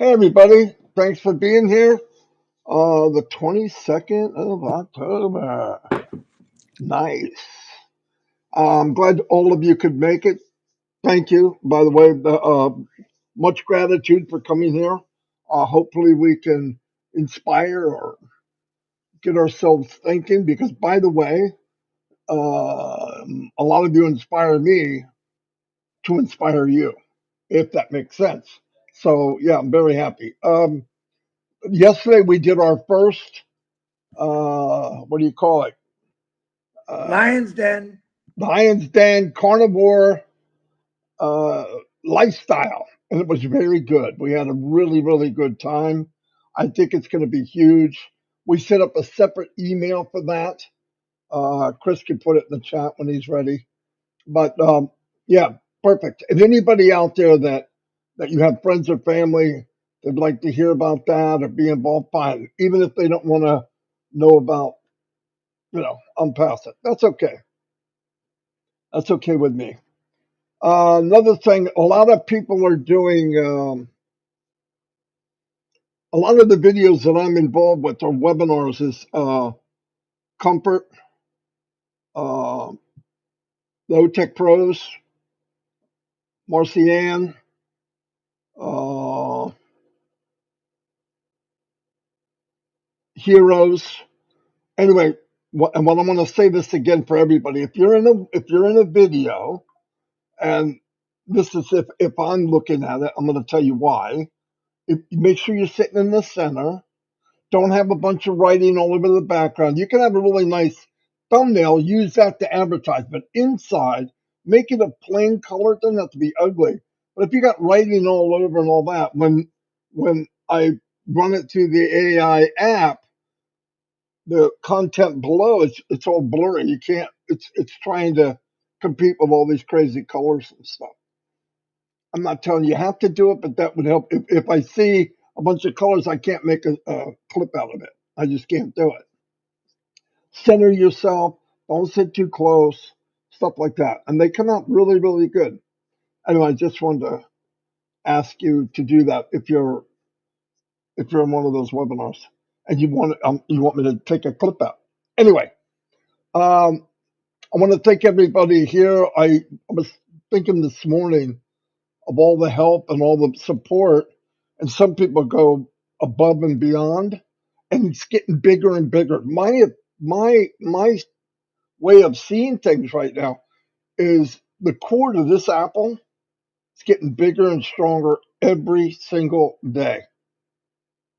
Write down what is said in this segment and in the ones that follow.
Hey everybody, thanks for being here. The 22nd of October. Nice. I'm glad all of you could make it. Thank you, by the way. Much gratitude for coming here. Hopefully we can inspire or get ourselves thinking because, by the way, a lot of you inspire me to inspire you, if that makes sense. So, yeah, I'm very happy. Yesterday we did our first what do you call it? Uh, Lion's Den. Lion's Den carnivore uh, lifestyle, and it was very good. We had a really, really good time. I think it's going to be huge. We set up a separate email for that. Chris can put it in the chat when he's ready. But yeah, perfect. And anybody out there that you have friends or family that'd like to hear about that or be involved, fine. Even if they don't want to know about, Onpassive. That's okay. That's okay with me. Another thing, a lot of people are doing, a lot of the videos that I'm involved with are webinars is Comfort, uh, Low Tech Pros, Marcianne, uh, Heroes. Anyway, and what I want to say this again for everybody: if you're in a video, and this is if I'm looking at it, I'm going to tell you why. Make sure you're sitting in the center. Don't have a bunch of writing all over the background. You can have a really nice thumbnail, use that to advertise, but inside, make it a plain color. It doesn't have to be ugly. But if you got writing all over and all that, when I run it through the AI app, the content below it's all blurry. You can't. It's trying to compete with all these crazy colors and stuff. I'm not telling you have to do it, but that would help. If I see a bunch of colors, I can't make a clip out of it. I just can't do it. Center yourself. Don't sit too close. Stuff like that, and they come out really, really good. Anyway, I just wanted to ask you to do that if you're in one of those webinars and you want me to take a clip out. Anyway, um, I want to thank everybody here. I was thinking this morning of all the help and all the support. And some people go above and beyond, and it's getting bigger and bigger. My way of seeing things right now is the core to this apple is getting bigger and stronger every single day.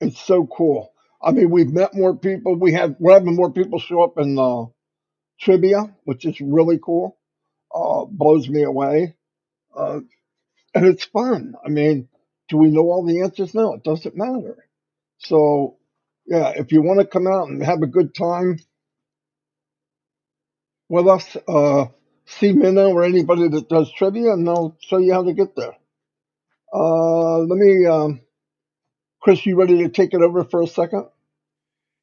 It's so cool. I mean, we've met more people. We're having more people show up in trivia, which is really cool. Blows me away. Uh, and it's fun. I mean, do we know all the answers? No, it doesn't matter. So, yeah, if you want to come out and have a good time with us, see Minna or anybody that does trivia, and they'll show you how to get there. Let me, Chris, you ready to take it over for a second?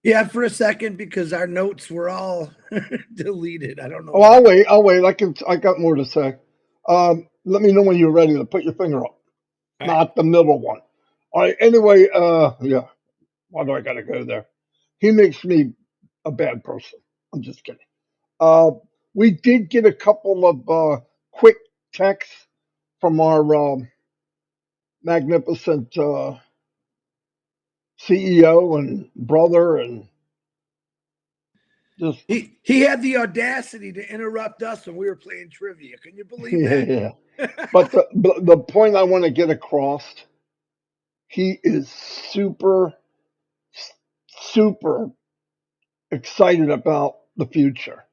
Yeah, for a second because our notes were all deleted. I don't know Oh, why. I'll wait. I got more to say. Let me know when you're ready to put your finger up, All right. not the middle one. All right. Anyway, yeah. Why do I got to go there? He makes me a bad person. I'm just kidding. Uh, we did get a couple of quick texts from our magnificent CEO and brother, and just He had the audacity to interrupt us when we were playing trivia. Can you believe yeah, that? yeah. But the point I want to get across, he is super super excited about the future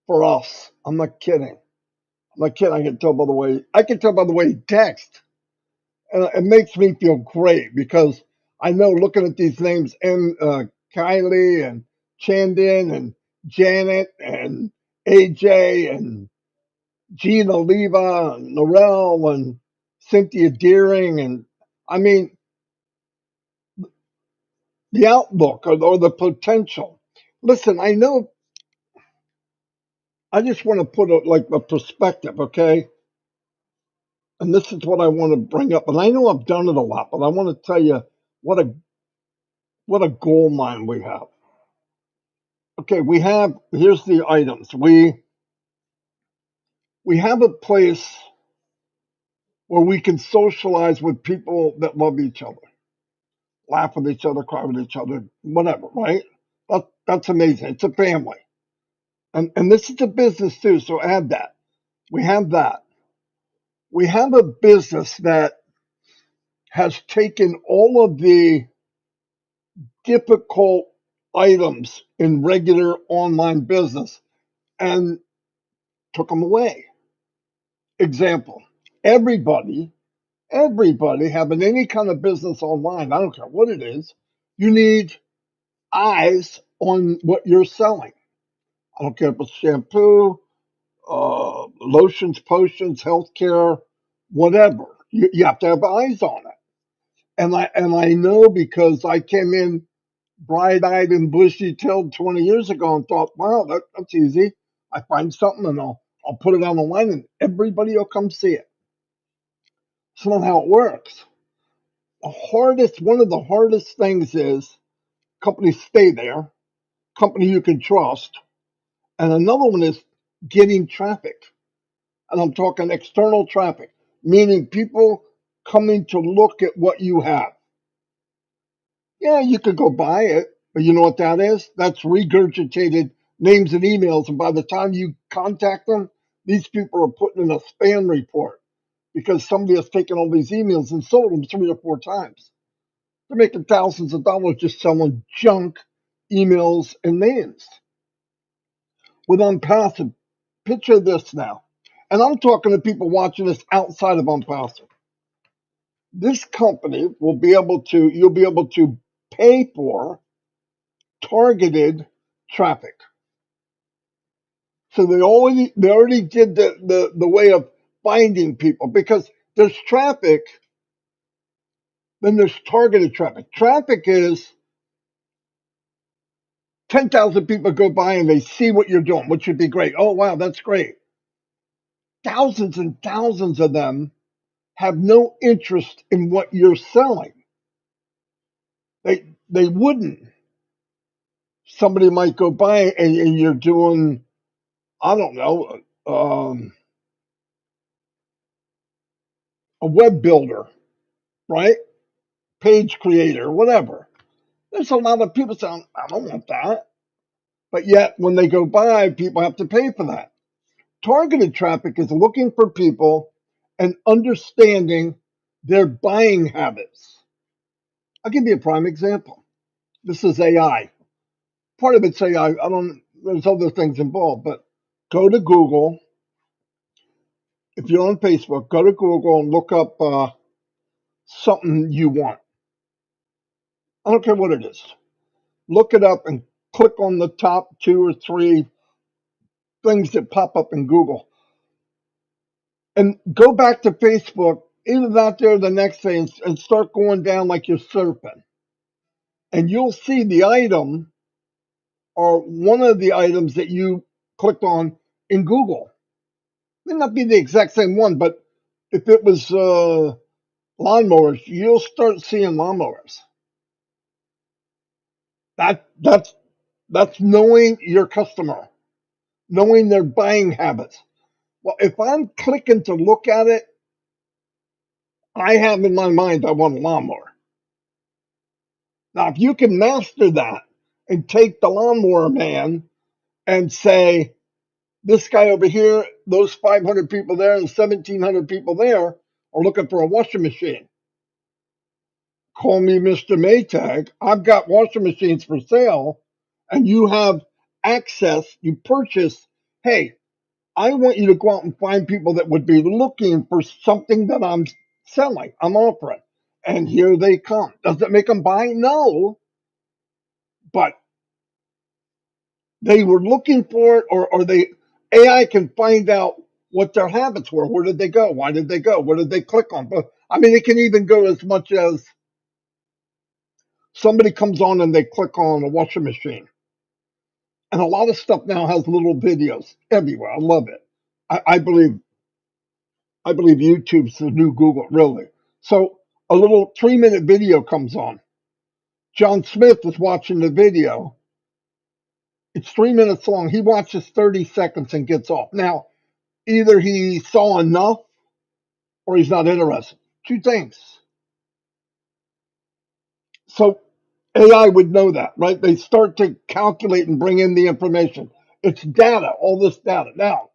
for us. I'm not kidding. I'm not kidding. I can tell by the way he texts. And it makes me feel great because I know looking at these names, Kylie and Chandon and Janet and AJ and Gina Leva and Norel and Cynthia Deering, and I mean the outlook or the potential. Listen, I know. I just want to put like a perspective, okay? and this is what I want to bring up. And I know I've done it a lot, but I want to tell you what a gold mine we have. Okay, here's the items. We have a place where we can socialize with people that love each other, laugh with each other, cry with each other, whatever, right? That's amazing. It's a family. And this is a business too, so add that. We have that. We have a business that has taken all of the difficult items in regular online business and took them away. Example, everybody having any kind of business online, I don't care what it is, you need eyes on what you're selling. I don't care if it's shampoo, lotions, potions, healthcare, whatever. You have to have eyes on it. And I know because I came in bright-eyed and bushy-tailed 20 years ago and thought, wow, that's easy. I find something and I'll put it on the line and everybody will come see it. It's not how it works. One of the hardest things is companies stay there, company you can trust, and another one is getting traffic. And I'm talking external traffic, meaning people coming to look at what you have. Yeah, you could go buy it, but you know what that is? That's regurgitated names and emails. And by the time you contact them, these people are putting in a spam report because somebody has taken all these emails and sold them 3 or 4 times. They're making thousands of dollars just selling junk emails and names. With Onpassive, picture this now. And I'm talking to people watching this outside of Onpassive. This company you'll be able to pay for targeted traffic. So they already did the way of finding people because there's traffic, then there's targeted traffic. Traffic is 10,000 people go by and they see what you're doing, which would be great. Oh, wow, that's great. Thousands and thousands of them have no interest in what you're selling. They wouldn't. Somebody might go by and you're doing, I don't know, a web builder, right? Page creator, whatever. There's a lot of people saying, I don't want that. But yet, when they go by, people have to pay for that. Targeted traffic is looking for people and understanding their buying habits. I'll give you a prime example. This is AI. Part of it's AI. There's other things involved, but go to Google. If you're on Facebook, go to Google and look up something you want. I don't care what it is. Look it up and click on the top 2 or 3 things that pop up in Google. And go back to Facebook, either that there or the next day, and start going down like you're surfing. And you'll see the item or one of the items that you clicked on in Google. It may not be the exact same one, but if it was lawnmowers, you'll start seeing lawnmowers. That's knowing your customer, knowing their buying habits. Well, if I'm clicking to look at it, I have in my mind I want a lawnmower. Now, if you can master that and take the lawnmower man and say, this guy over here, those 500 people there and 1,700 people there are looking for a washing machine. Call me Mr. Maytag. I've got washing machines for sale, and you have access, you purchase. Hey, I want you to go out and find people that would be looking for something that I'm selling, I'm offering. And here they come. Does it make them buy? No. But they were looking for it, or AI can find out what their habits were. Where did they go? Why did they go? What did they click on? But I mean, it can even go as much as somebody comes on and they click on a washing machine. And a lot of stuff now has little videos everywhere. I love it. I believe I believe YouTube's the new Google, really. So a little 3-minute video comes on. John Smith is watching the video. It's 3 minutes long. He watches 30 seconds and gets off. Now, either he saw enough or he's not interested. Two things. So AI would know that, right? They start to calculate and bring in the information. It's data, all this data. Now,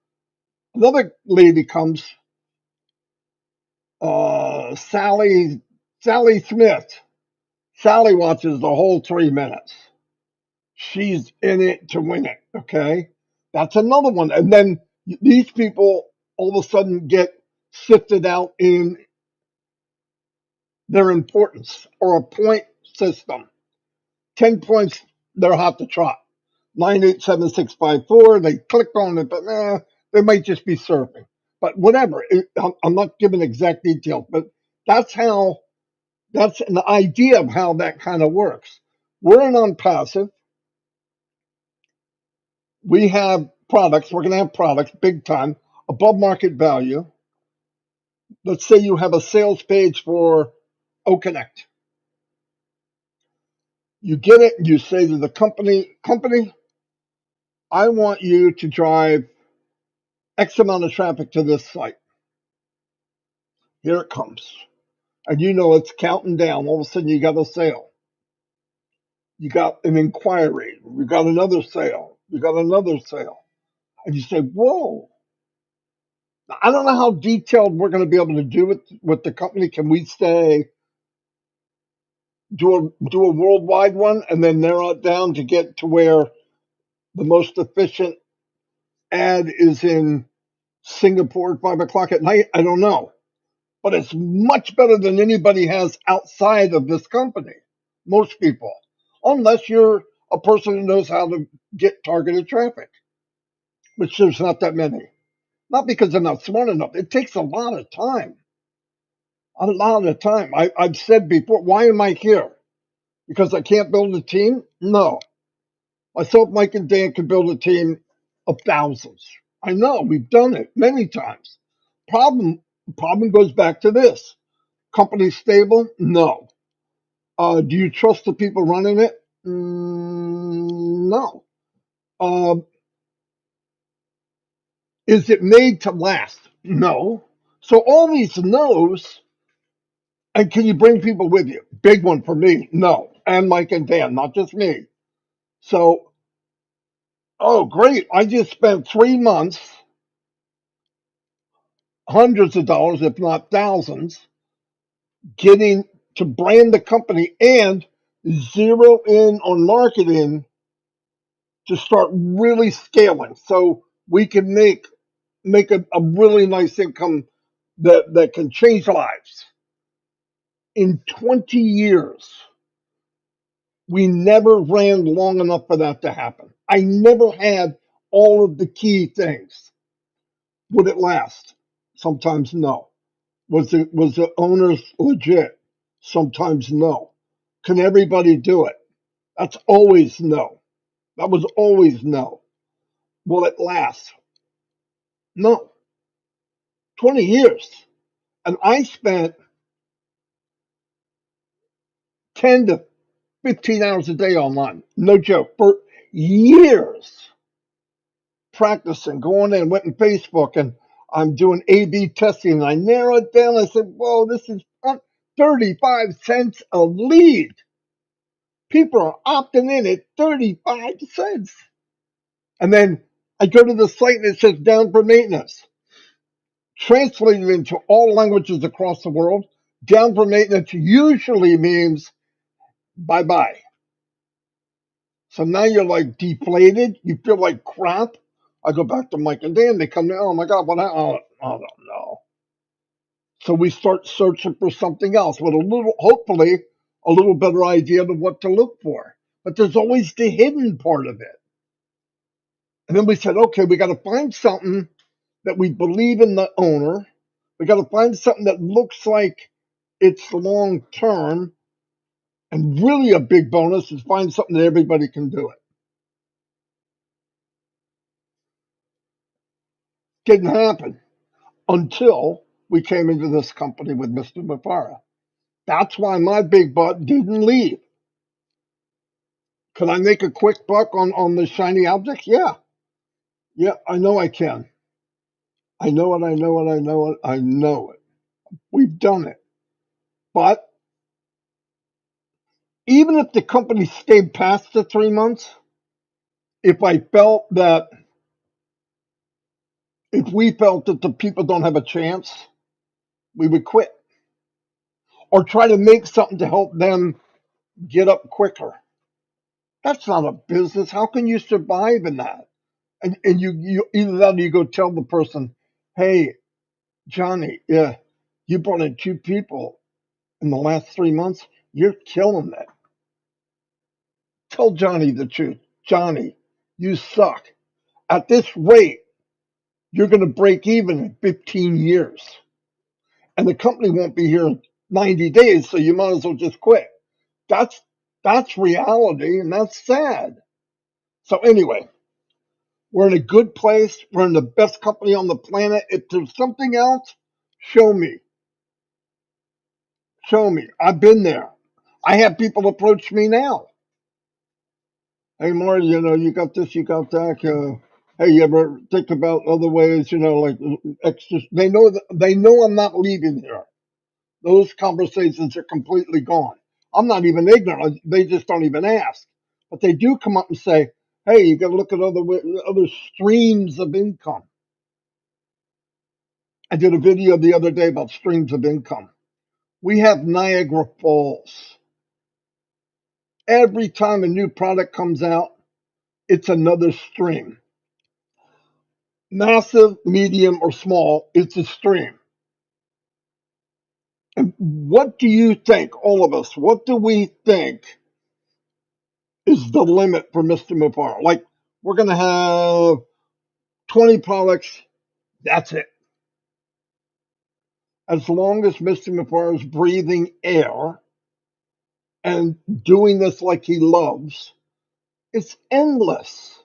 another lady comes, Sally Smith. Sally watches the whole 3 minutes. She's in it to win it. Okay, that's another one. And then these people all of a sudden get sifted out in their importance or a point system. 10 points, they're hot to trot. 987654, they click on it, but they might just be surfing. But whatever, I'm not giving exact details, but that's an idea of how that kind of works. We're an Onpassive. We have products, we're going to have products big time, above market value. Let's say you have a sales page for OConnect. You get it, and you say to the company, I want you to drive X amount of traffic to this site. Here it comes. And you know it's counting down. All of a sudden you got a sale. You got an inquiry. You got another sale. You got another sale. And you say, whoa. Now, I don't know how detailed we're going to be able to do it with the company. Can we say do a worldwide one and then narrow it down to get to where the most efficient ad is in Singapore at 5 o'clock at night? I don't know. But it's much better than anybody has outside of this company. Most people, unless you're a person who knows how to get targeted traffic, which there's not that many. Not because they're not smart enough. It takes a lot of time. A lot of time. I've said before, why am I here? Because I can't build a team? No. Myself, Mike, and Dan could build a team of thousands. I know, we've done it many times. Problem goes back to this. Company stable? No. Do you trust the people running it? No. Is it made to last? No. So all these no's, and can you bring people with you? Big one for me. No. And Mike and Dan, not just me. So, oh, great. I just spent 3 months, hundreds of dollars, if not thousands, getting to brand the company and zero in on marketing to start really scaling so we can make a really nice income that can change lives. In 20 years, we never ran long enough for that to happen. I never had all of the key things. Would it last? Sometimes no. Was the owners legit? Sometimes no. Can everybody do it? That's always no. That was always no. Will it last? No. 20 years. And I spent 10 to 15 hours a day online. No joke. For years practicing, going in, went in Facebook, and I'm doing A/B testing. And I narrowed it down. I said, whoa, this is 35 cents a lead. People are opting in at 35 cents. And then I go to the site and it says down for maintenance. Translated into all languages across the world, down for maintenance usually means bye bye. So now you're like deflated. You feel like crap. I go back to Mike and Dan. They come in. Oh my God, what? I don't know. So we start searching for something else with hopefully, a little better idea of what to look for. But there's always the hidden part of it. And then we said, okay, we got to find something that we believe in the owner. We got to find something that looks like it's long term. And really a big bonus is find something that everybody can do it. Didn't happen until we came into this company with Mr. Mufara. That's why my big butt didn't leave. Could I make a quick buck on the shiny objects? Yeah. Yeah, I know I can. I know it, I know it, I know it, I know it. We've done it. But even if the company stayed past the 3 months, if I felt that, if we felt that the people don't have a chance, we would quit or try to make something to help them get up quicker. That's not a business. How can you survive in that? And you either that or you go tell the person, hey, Johnny, yeah, you brought in 2 people in the last 3 months. You're killing it. Tell Johnny the truth. Johnny, you suck. At this rate, you're going to break even in 15 years. And the company won't be here in 90 days, so you might as well just quit. That's reality, and that's sad. So anyway, we're in a good place. We're in the best company on the planet. If there's something else, show me. Show me. I've been there. I have people approach me now. Hey, Marty, you got this, you got that. Hey, you ever think about other ways, like extra? They know I'm not leaving here. Those conversations are completely gone. I'm not even ignorant. They just don't even ask. But they do come up and say, hey, you got to look at other streams of income. I did a video the other day about streams of income. We have Niagara Falls. Every time a new product comes out, it's another stream. Massive, medium, or small, it's a stream. And what do you think, all of us, what do we think is the limit for Mr. Mufara? Like, we're going to have 20 products, that's it. As long as Mr. Mufara is breathing air and doing this like he loves, it's endless.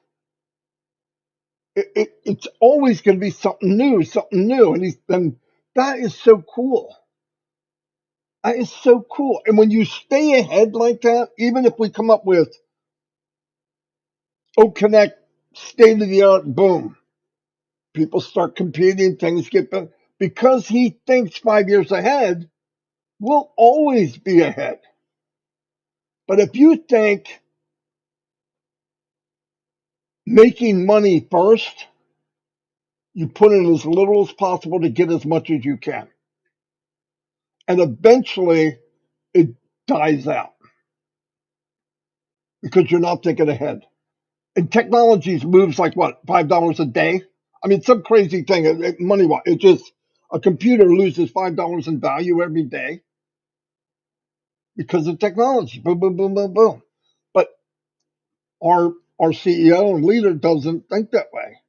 It's always going to be something new, and that is so cool. That is so cool. And when you stay ahead like that, even if we come up with Connect, state of the art, boom, people start competing, things get better. Because he thinks 5 years ahead, we'll always be ahead. But if you think making money first, you put in as little as possible to get as much as you can. And eventually it dies out because you're not thinking ahead. And technology moves like what, $5 a day? I mean, some crazy thing, money wise. It just, a computer loses $5 in value every day because of technology. Boom, boom, boom, boom, boom. But our CEO and leader doesn't think that way.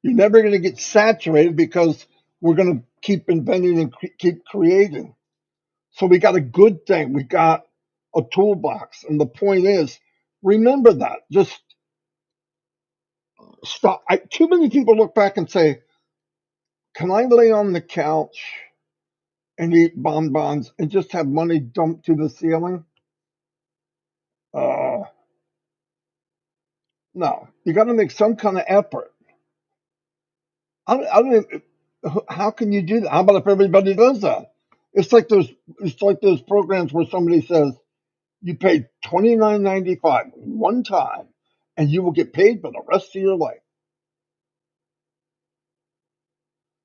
You're never going to get saturated because we're going to keep inventing and keep creating. So we got a good thing. We got a toolbox. And the point is, remember that. Just stop. Too many people look back and say, can I lay on the couch and eat bonbons and just have money dumped to the ceiling? Uh, no, you got to make some kind of effort. I don't. How can you do that? How about if everybody does that? It's like those programs where somebody says you pay $29.95 one time, and you will get paid for the rest of your life.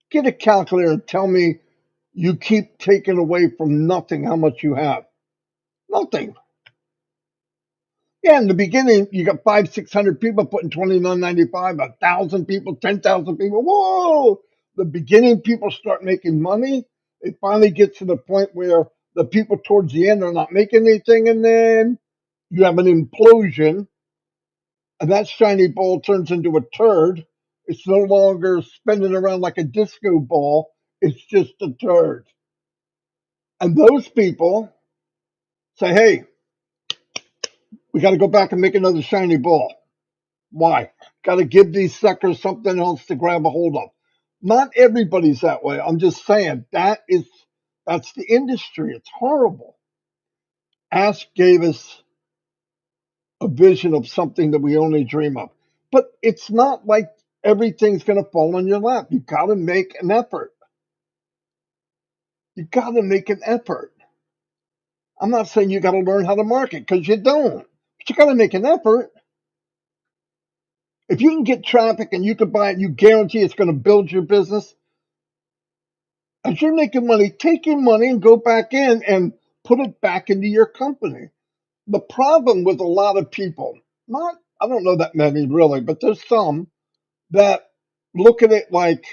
Get a calculator and tell me you keep taking away from nothing how much you have. Nothing. Yeah, in the beginning, you got 600 people putting $29.95, 1,000 people, 10,000 people. Whoa! The beginning, people start making money. It finally gets to the point where the people towards the end are not making anything, and then you have an implosion, and that shiny ball turns into a turd. It's no longer spinning around like a disco ball. It's just a turd. And those people say, hey, we got to go back and make another shiny ball. Why? Got to give these suckers something else to grab a hold of. Not everybody's that way. I'm just saying that's the industry. It's horrible. Ask gave us a vision of something that we only dream of. But it's not like everything's going to fall on your lap. You got to make an effort. You got to make an effort. I'm not saying you got to learn how to market because you don't. But you got to make an effort. If you can get traffic and you can buy it, you guarantee it's going to build your business. As you're making money, take your money and go back in and put it back into your company. The problem with a lot of people, I don't know that many really, but there's some that look at it like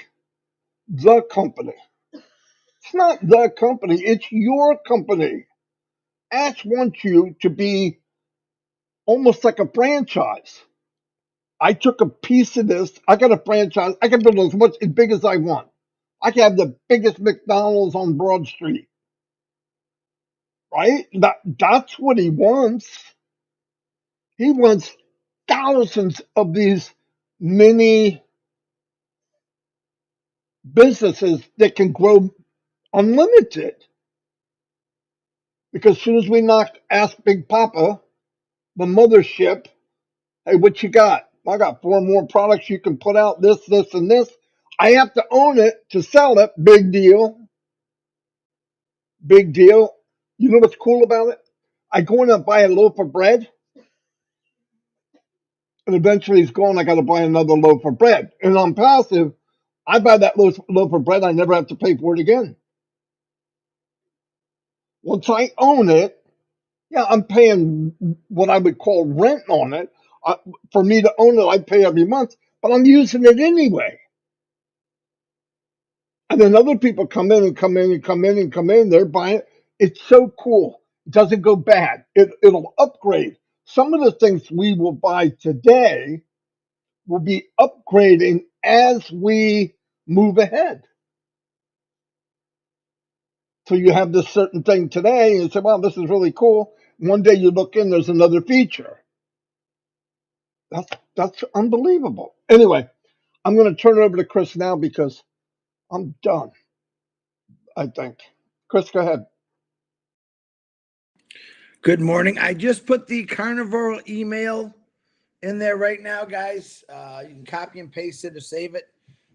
the company. It's not the company, it's your company. Ash wants you to be almost like a franchise. I took a piece of this. I got a franchise. I can build as big as I want. I can have the biggest McDonald's on Broad Street, right? That's what he wants. He wants thousands of these mini businesses that can grow unlimited. Because as soon as we ask Big Papa, the mothership, hey, what you got? I got 4 more products you can put out, this, and this. I have to own it to sell it. Big deal. Big deal. You know what's cool about it? I go in and buy a loaf of bread, and eventually it's gone. I got to buy another loaf of bread. And on passive, I buy that loaf of bread. I never have to pay for it again. Once I own it, yeah, I'm paying what I would call rent on it. For me to own it, I pay every month, but I'm using it anyway. And then other people come in and come in and come in and come in. They're buying it. It's so cool. It doesn't go bad. It'll upgrade. Some of the things we will buy today will be upgrading as we move ahead. So you have this certain thing today and you say, wow, this is really cool. One day you look in, there's another feature. That's unbelievable. Anyway, I'm going to turn it over to Chris now because I'm done, I think. Chris, go ahead. Good morning. I just put the carnivore email in there right now, guys. You can copy and paste it or save it.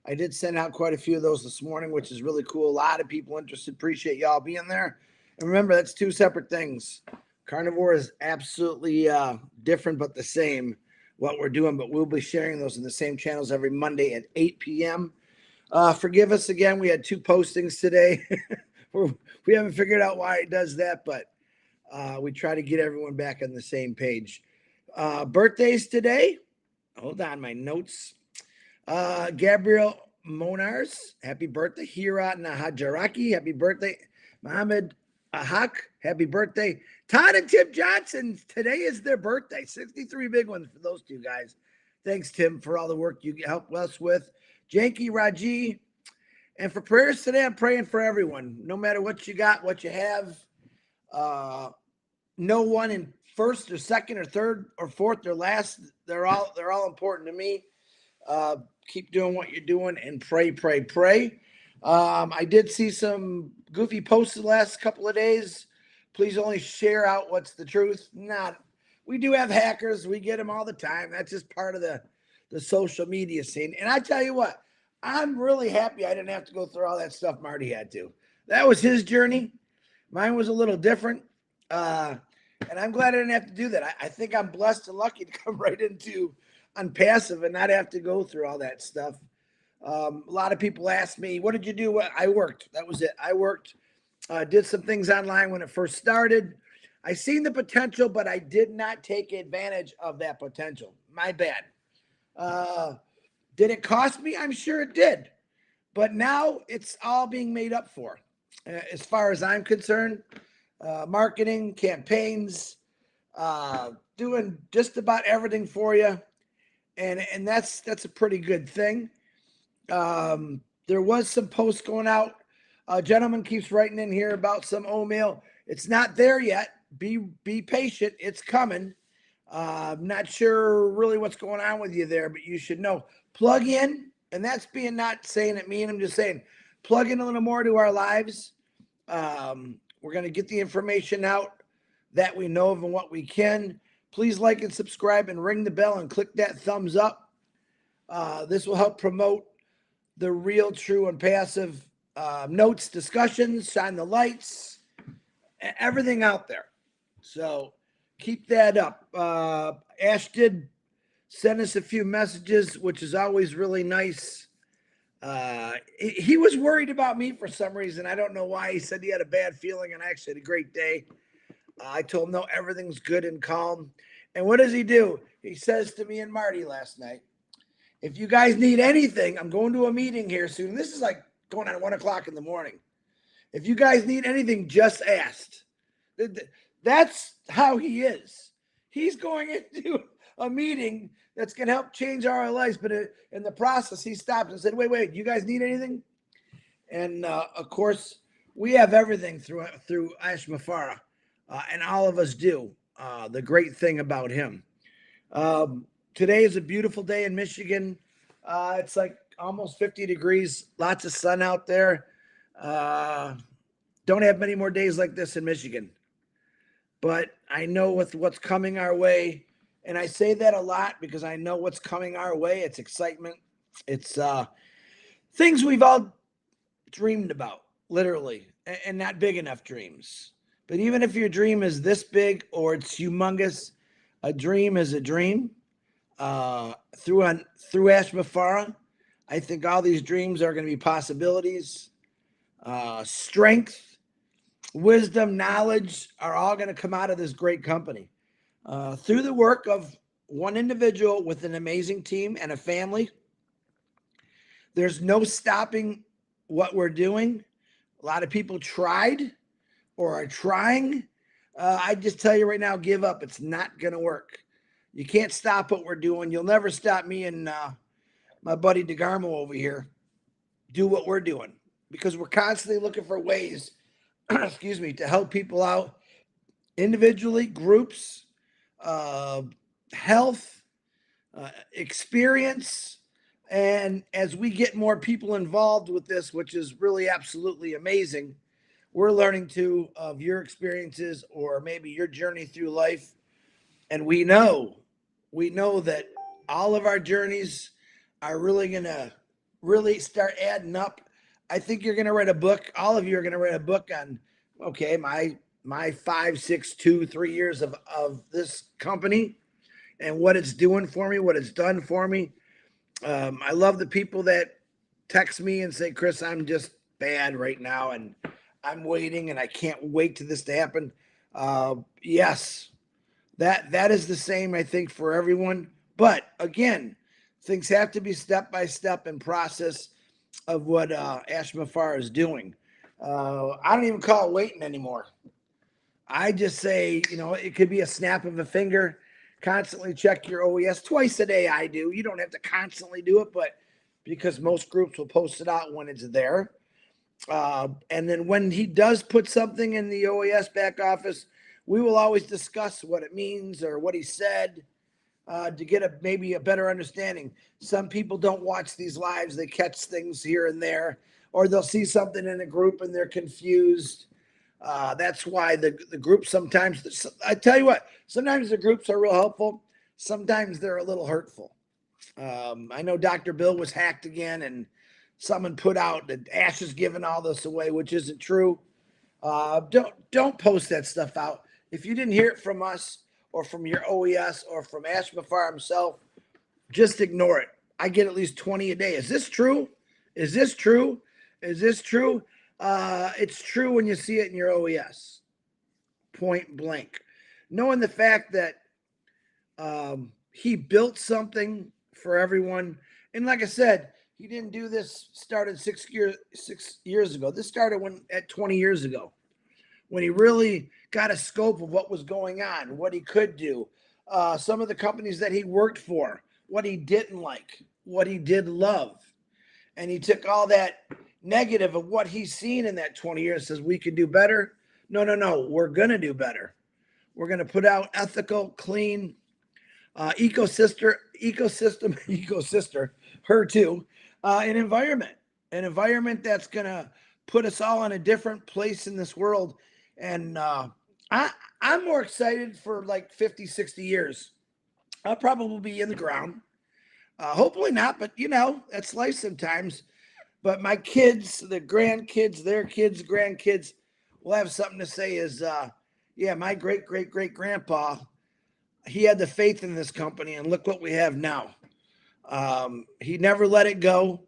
I did send out quite a few of those this morning, which is really cool. A lot of people interested. Appreciate y'all being there. And remember, that's 2 separate things. Carnivore is absolutely different, but the same what we're doing. But we'll be sharing those in the same channels every Monday at 8 p.m. Forgive us again. We had 2 postings today. We haven't figured out why it does that, but we try to get everyone back on the same page. Birthdays today. Hold on, my notes. Gabriel Monars, happy birthday. Hira Nahajaraki, happy birthday. Mohammed Ahak, happy birthday. Todd and Tim Johnson, today is their birthday. 63 big ones for those 2 guys. Thanks, Tim, for all the work you helped us with. Janky Raji. And for prayers today, I'm praying for everyone. No matter what you got, what you have. No one in first or second or third or fourth or last. They're all important to me. Keep doing what you're doing and pray, pray, pray. I did see some goofy posts the last couple of days. Please only share out what's the truth. We do have hackers. We get them all the time. That's just part of the social media scene. And I tell you what, I'm really happy I didn't have to go through all that stuff Marty had to. That was his journey. Mine was a little different. And I'm glad I didn't have to do that. I think I'm blessed and lucky to come right into Onpassive and not have to go through all that stuff. A lot of people ask me, what did you do? I worked. That was it. I worked, did some things online when it first started. I seen the potential, but I did not take advantage of that potential. My bad. Did it cost me? I'm sure it did. But now it's all being made up for. As far as I'm concerned, marketing, campaigns, doing just about everything for you. And that's a pretty good thing. There was some posts going out. A gentleman keeps writing in here about some oatmeal. It's not there yet. Be patient. It's coming. I'm not sure really what's going on with you there, but you should know. Plug in And that's being not saying it mean. I'm just saying plug in a little more to our lives. We're going to get the information out that we know of and what we can. Please like and subscribe and ring the bell and click that thumbs up. This will help promote the real, true, and passive notes, discussions, shine the lights, everything out there. So keep that up. Ash did send us a few messages, which is always really nice. He was worried about me for some reason. I don't know why. He said he had a bad feeling, and I actually had a great day. I told him, no, everything's good and calm. And what does he do? He says to me and Marty last night, if you guys need anything, I'm going to a meeting here soon. This is like going on 1 o'clock in the morning. If you guys need anything, just ask. That's how he is. He's going into a meeting that's going to help change our lives. But in the process, he stopped and said, wait, you guys need anything? And of course, we have everything through Ash Mafara, and all of us do. The great thing about him. Today is a beautiful day in Michigan. It's like almost 50 degrees, lots of sun out there. Don't have many more days like this in Michigan. But I know with what's coming our way, and I say that a lot because I know what's coming our way. It's excitement. It's things we've all dreamed about, literally, and not big enough dreams. But even if your dream is this big or it's humongous, a dream is a dream. Through Ash Mafara, I think all these dreams are going to be possibilities. Strength, wisdom, knowledge are all going to come out of this great company through the work of one individual with an amazing team and a family. There's no stopping what we're doing. A lot of people tried or are trying. I just tell you right now, give up. It's not going to work. You can't stop what we're doing. You'll never stop me and my buddy DeGarmo over here do what we're doing, because we're constantly looking for ways, excuse me, to help people out individually, groups, health, experience. And as we get more people involved with this, which is really absolutely amazing, we're learning too of your experiences or maybe your journey through life. And we know that all of our journeys are really going to really start adding up. I think you're going to write a book. All of you are going to write a book on, okay, my 5, 6, 2, 3 years of this company and what it's doing for me, what it's done for me. I love the people that text me and say, Chris, I'm just bad right now, and I'm waiting, and I can't wait to this to happen. Yes, that is the same, I think, for everyone. But again, things have to be step by step and process of what Ash Mafara is doing. I don't even call it waiting anymore. I just say, it could be a snap of a finger. Constantly check your OES twice a day. I do. You don't have to constantly do it, but because most groups will post it out when it's there. And then when he does put something in the OES back office, we will always discuss what it means or what he said to get maybe a better understanding. Some people don't watch these lives. They catch things here and there, or they'll see something in a group and they're confused. That's why the group sometimes, I tell you what, sometimes the groups are real helpful. Sometimes they're a little hurtful. I know Dr. Bill was hacked again, and someone put out that Ash is giving all this away, which isn't true. Don't post that stuff out. If you didn't hear it from us or from your OES or from Ash Mafara himself, just ignore it. I get at least 20 a day. Is this true? Is this true? Is this true? It's true when you see it in your OES, point blank. Knowing the fact that he built something for everyone. And like I said, he didn't do this, started 6 years ago. This started at 20 years ago, when he really got a scope of what was going on, what he could do, some of the companies that he worked for, what he didn't like, what he did love. And he took all that negative of what he's seen in that 20 years, says we could do better. No, we're going to do better. We're going to put out ethical, clean, ecosystem, her too, An environment that's going to put us all in a different place in this world. And I'm more excited for like 50, 60 years. I'll probably be in the ground. Hopefully not, but you know, that's life sometimes. But my kids, the grandkids, their kids, grandkids will have something to say is, yeah, my great, great, great grandpa, he had the faith in this company, and look what we have now. He never let it go.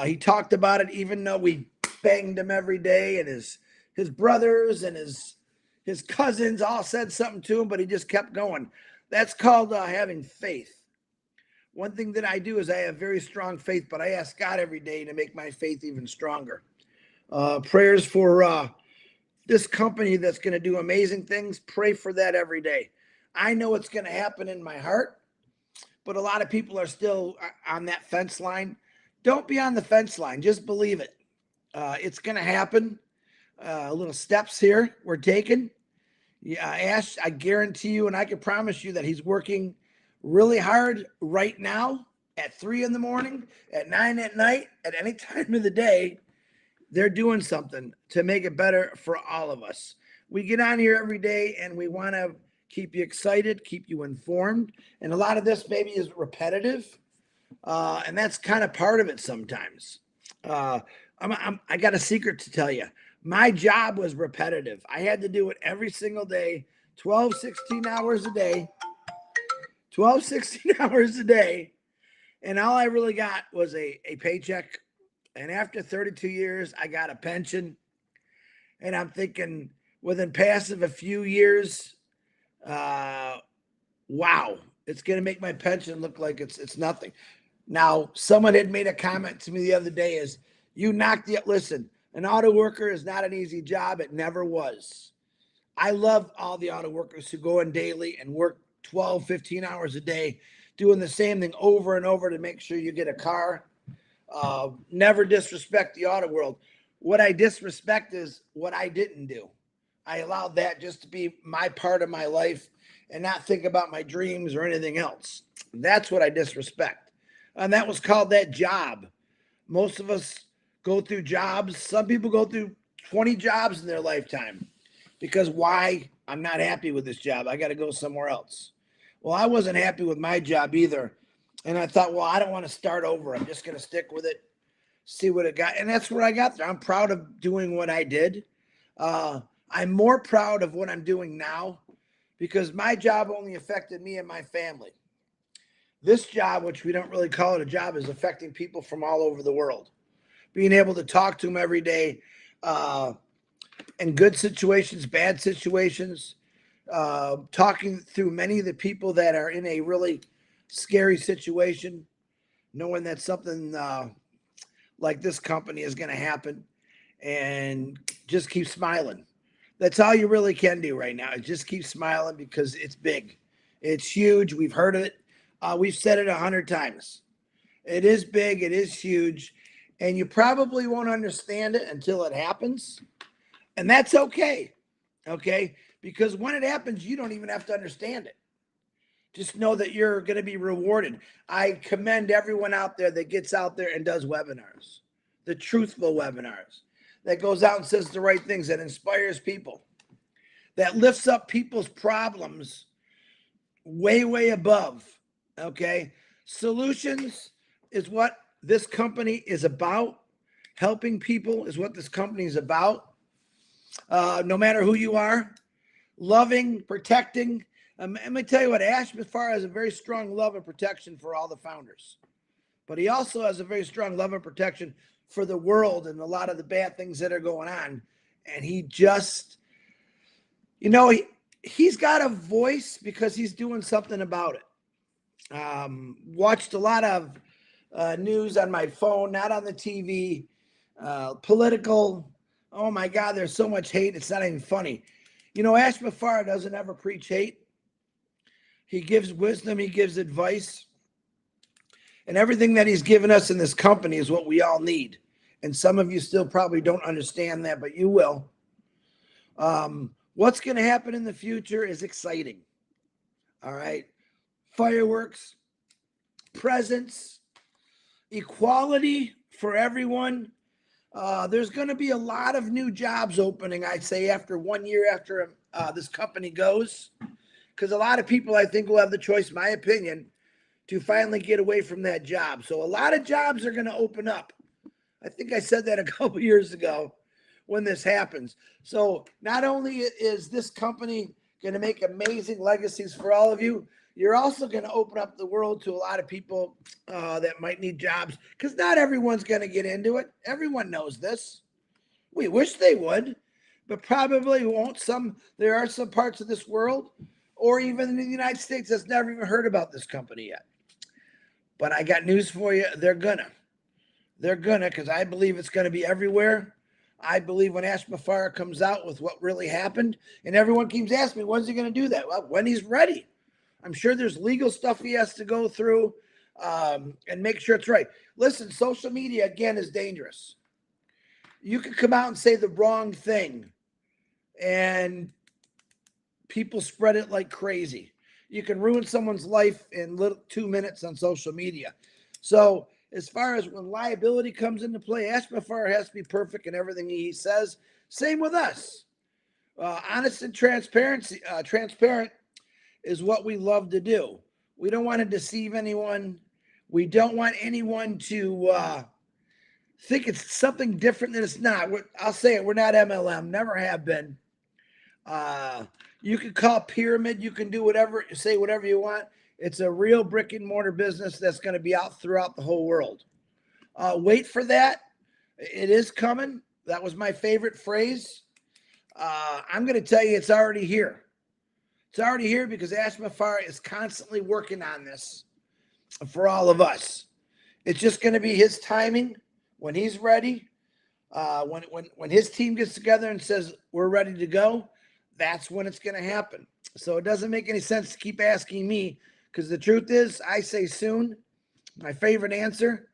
He talked about it, even though we banged him every day, and his brothers and his cousins all said something to him, but he just kept going. That's called having faith. One thing that I do is I have very strong faith, but I ask God every day to make my faith even stronger. Prayers for this company that's going to do amazing things. Pray for that every day. I know it's going to happen in my heart, but a lot of people are still on that fence line. Don't be on the fence line. Just believe it. It's going to happen. Little steps here we're taking. Yeah, Ash, I guarantee you, and I can promise you that he's working really hard right now at 3 in the morning, at 9 at night, at any time of the day. They're doing something to make it better for all of us. We get on here every day and we want to keep you excited, keep you informed. And a lot of this maybe is repetitive. And that's kind of part of it sometimes. I got a secret to tell you. My job was repetitive. I had to do it every single day, 12, 16 hours a day, 12, 16 hours a day. And all I really got was a paycheck. And after 32 years, I got a pension. And I'm thinking within passive a few years, wow, it's going to make my pension look like it's nothing. Now, someone had made a comment to me the other day is, you knocked the, listen, an auto worker is not an easy job. It never was. I love all the auto workers who go in daily and work 12, 15 hours a day, doing the same thing over and over to make sure you get a car. Never disrespect the auto world. What I disrespect is what I didn't do. I allowed that just to be my part of my life and not think about my dreams or anything else. That's what I disrespect. And that was called that job. Most of us go through jobs. Some people go through 20 jobs in their lifetime because why? I'm not happy with this job. I got to go somewhere else. Well, I wasn't happy with my job either. And I thought, well, I don't want to start over. I'm just going to stick with it, see what it got. And that's where I got there. I'm proud of doing what I did. I'm more proud of what I'm doing now because my job only affected me and my family. This job, which we don't really call it a job, is affecting people from all over the world. Being able to talk to them every day in good situations, bad situations, talking through many of the people that are in a really scary situation, knowing that something like this company is going to happen, and just keep smiling. That's all you really can do right now, is just keep smiling because it's big. It's huge. We've heard it. We've said it 100 times. It is big. It is huge. And you probably won't understand it until it happens. And that's okay. Okay. Because when it happens, you don't even have to understand it. Just know that you're going to be rewarded. I commend everyone out there that gets out there and does webinars, the truthful webinars, that goes out and says the right things, that inspires people, that lifts up people's problems way, way above. Okay. Solutions is what this company is about. Helping people is what this company is about. No matter who you are, loving, protecting. Let me tell you what, Ashmithfar has a very strong love and protection for all the founders. But he also has a very strong love and protection for the world and a lot of the bad things that are going on. And he just, you know, he's got a voice because he's doing something about it. Watched a lot of news on my phone, not on the TV, political. Oh my God, there's so much hate. It's not even funny. You know, Ashmithfar doesn't ever preach hate. He gives wisdom. He gives advice. And everything that he's given us in this company is what we all need. And some of you still probably don't understand that, but you will. What's going to happen in the future is exciting. All right. Fireworks, presents, equality for everyone. There's going to be a lot of new jobs opening, I'd say, after 1 year after this company goes. Because a lot of people, I think, will have the choice, my opinion, to finally get away from that job. So a lot of jobs are going to open up. I think I said that a couple years ago when this happens. So not only is this company going to make amazing legacies for all of you, you're also going to open up the world to a lot of people that might need jobs, because not everyone's going to get into it. Everyone knows this. We wish they would, but probably won't. There are some parts of this world, or even in the United States, that's never even heard about this company yet. But I got news for you. They're gonna, because I believe it's going to be everywhere. I believe when Amplify comes out with what really happened, and everyone keeps asking me, when's he going to do that? Well, when he's ready. I'm sure there's legal stuff he has to go through and make sure it's right. Listen, social media, again, is dangerous. You can come out and say the wrong thing, and people spread it like crazy. You can ruin someone's life in 2 minutes on social media. So as far as when liability comes into play, Amplify has to be perfect in everything he says. Same with us. Honest and transparent is what we love to do. We don't want to deceive anyone. We don't want anyone to think it's something different than it's not. I'll say it, we're not MLM, never have been. You can call pyramid, you can do whatever, say whatever you want. It's a real brick and mortar business that's going to be out throughout the whole world. Wait for that. It is coming. That was my favorite phrase. I'm going to tell you, it's already here. It's already here because Amplify is constantly working on this for all of us. It's just going to be his timing when he's ready. When his team gets together and says we're ready to go, that's when it's going to happen. So it doesn't make any sense to keep asking me, because the truth is, I say soon. My favorite answer.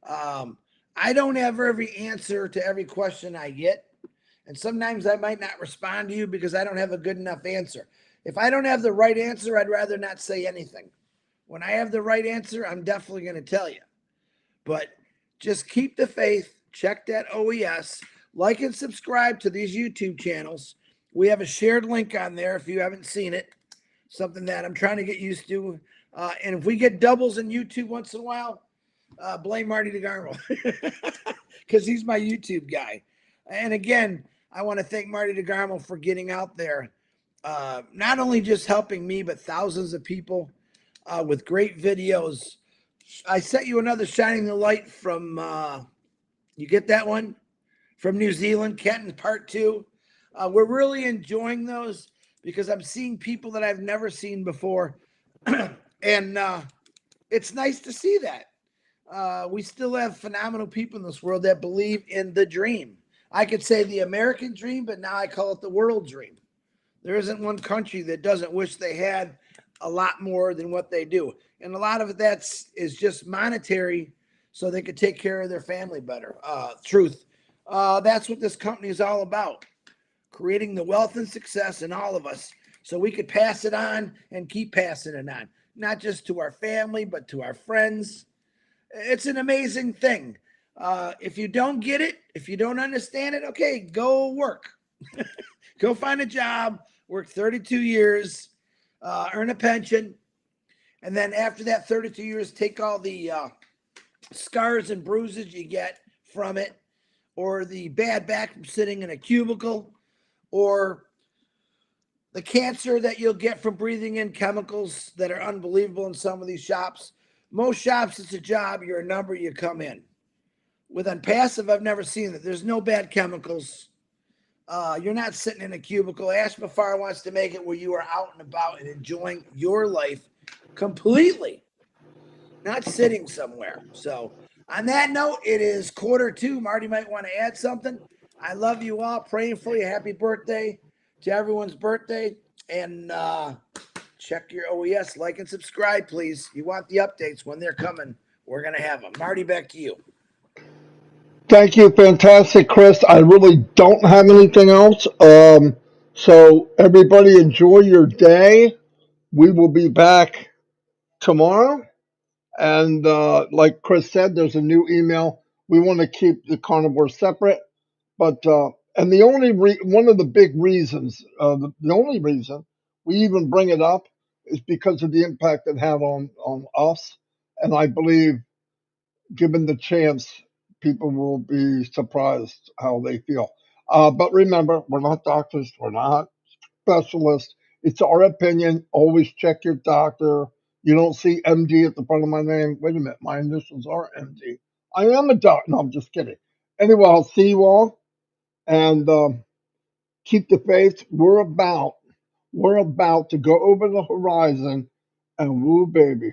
I don't have every answer to every question I get, and sometimes I might not respond to you because I don't have a good enough answer. If I don't have the right answer, I'd rather not say anything. When I have the right answer, I'm definitely going to tell you. But just keep the faith. Check that OES. Like and subscribe to these YouTube channels. We have a shared link on there if you haven't seen it. Something that I'm trying to get used to. And if we get doubles in YouTube once in a while, blame Marty DeGarmo because he's my YouTube guy. And again, I want to thank Marty DeGarmo for getting out there. Not only just helping me, but thousands of people with great videos. I sent you another Shining the Light from, you get that one? From New Zealand, Kenton Part 2. We're really enjoying those because I'm seeing people that I've never seen before. And it's nice to see that. We still have phenomenal people in this world that believe in the dream. I could say the American dream, but now I call it the world dream. There isn't one country that doesn't wish they had a lot more than what they do. And a lot of it is just monetary so they could take care of their family better. Truth. That's what this company is all about. Creating the wealth and success in all of us so we could pass it on and keep passing it on. Not just to our family, but to our friends. It's an amazing thing. If you don't get it, if you don't understand it, okay, go work. Go find a job, work 32 years, earn a pension, and then after that 32 years, take all the scars and bruises you get from it, or the bad back from sitting in a cubicle, or the cancer that you'll get from breathing in chemicals that are unbelievable in some of these shops. Most shops, it's a job, you're a number, you come in. With Onpassive, I've never seen it. There's no bad chemicals. You're not sitting in a cubicle. Amplify wants to make it where you are out and about and enjoying your life completely, not sitting somewhere. So on that note, it is 1:45. Marty might want to add something. I love you all. Praying for you. Happy birthday to everyone's birthday. And check your OES. Like and subscribe, please. You want the updates when they're coming. We're going to have them. Marty, back to you. Thank you. Fantastic, Chris. I really don't have anything else. So everybody enjoy your day. We will be back tomorrow And like Chris said, there's a new email. We want to keep the carnivores separate, but and the only one of the big reasons, the only reason we even bring it up is because of the impact it had on us. And I believe, given the chance, people will be surprised how they feel. But remember, we're not doctors. We're not specialist. It's our opinion. Always check your doctor. You don't see MD at the front of my name. Wait a minute, my initials are MD. I am a doctor. No, I'm just kidding. Anyway, I'll see you all and keep the faith. We're about to go over the horizon and woo, baby.